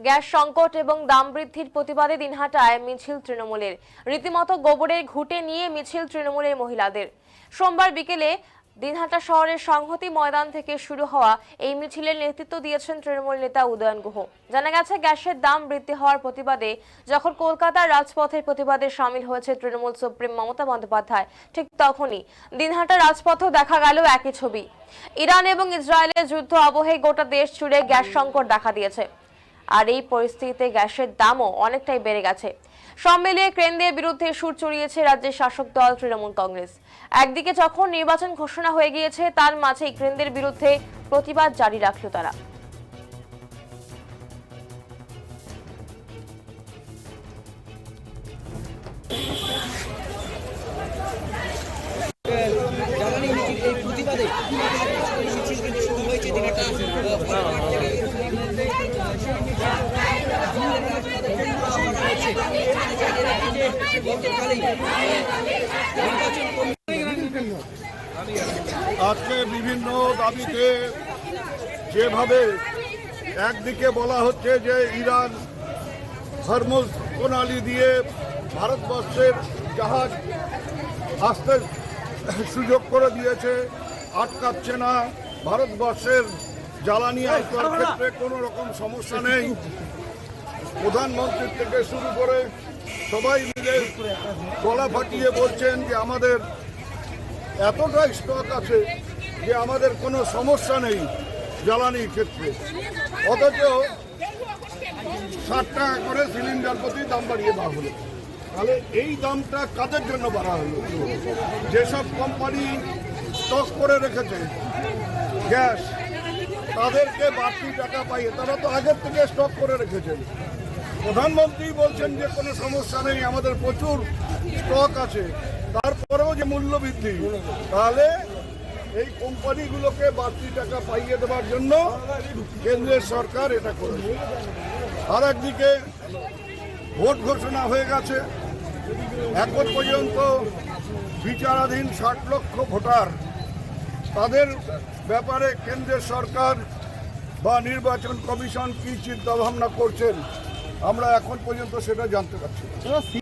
Gas সংকট এবং দাম বৃদ্ধির প্রতিবাদে দিনহাটায় মিছিল তৃণমূলের। রীতিমতো গোবরের ঘুঁটে নিয়ে মিছিল তৃণমূলের মহিলাদের। সোমবার বিকেলে দিনহাটা শহরের সংহতি ময়দান থেকে শুরু হওয়া এই মিছিলের নেতৃত্ব দিয়েছেন তৃণমূল নেতা উদয়ন গুহ। জানা গেছে, গ্যাসের দাম বৃদ্ধি হওয়ার প্রতিবাদে যখন কলকাতার রাজপথের প্রতিবাদে সামিল হয়েছে তৃণমূল সুপ্রিম মমতা বন্দ্যোপাধ্যায়, ঠিক তখনই দিনহাটা রাজপথেও দেখা গেল একই ছবি। ইরান এবং ইসরায়েলের যুদ্ধ আবহে গোটা দেশ জুড়ে গ্যাস সংকট দেখা দিয়েছে। আর এই পরিস্থিতিতে গ্যাসের দামও অনেকটাই বেড়ে গেছে। সব মিলিয়ে কেন্দ্রের বিরুদ্ধে সুর চড়িয়েছে রাজ্যের শাসক দল তৃণমূল কংগ্রেস। একদিকে যখন নির্বাচন ঘোষণা হয়ে গিয়েছে, তার মাঝেই কেন্দ্রের বিরুদ্ধে প্রতিবাদ জারি রাখল তারা। আজকে বিভিন্ন দাবিতে যেভাবে একদিকে বলা হচ্ছে যে ইরান হরমুজ প্রণালী দিয়ে ভারতবর্ষের জাহাজ আসতে সুযোগ করে দিয়েছে, আটকাচ্ছে না, ভারতবর্ষের জ্বালানি আইতের ক্ষেত্রে কোনো রকম সমস্যা নেই। প্রধানমন্ত্রী থেকে শুরু করে সবাই মিলে গলা ফাটিয়ে বলছেন যে আমাদের এতটা স্টক আছে যে আমাদের কোনো সমস্যা নেই জ্বালানির ক্ষেত্রে, অথচ 60 টাকা করে সিলিন্ডার প্রতি দাম বাড়িয়ে দেওয়া হলো। তাহলে এই দামটা কাদের জন্য বাড়া হলো? যেসব কোম্পানি স্টক করে রেখেছে গ্যাস, তাদেরকে বাড়তি টাকা পাইয়ে, তারা তো আগের থেকে স্টক করে রেখেছেন। প্রধানমন্ত্রী বলছেন যে কোনো সমস্যা নেই, আমাদের প্রচুর স্টক আছে, তারপরেও যে মূল্য বৃদ্ধি, তাহলে এই কোম্পানিগুলোকে বাড়তি টাকা পাইয়ে দেওয়ার জন্য কেন্দ্রের সরকার এটা করেছে। আর একদিকে ভোট ঘোষণা হয়ে গেছে, এখন পর্যন্ত বিচারাধীন 60 লক্ষ ভোটার, তাদের ব্যাপারে কেন্দ্রের সরকার বা নির্বাচন কমিশন কি চিন্তা ভাবনা করছেন আমরা এখন পর্যন্ত সেটা জানতে পারছি।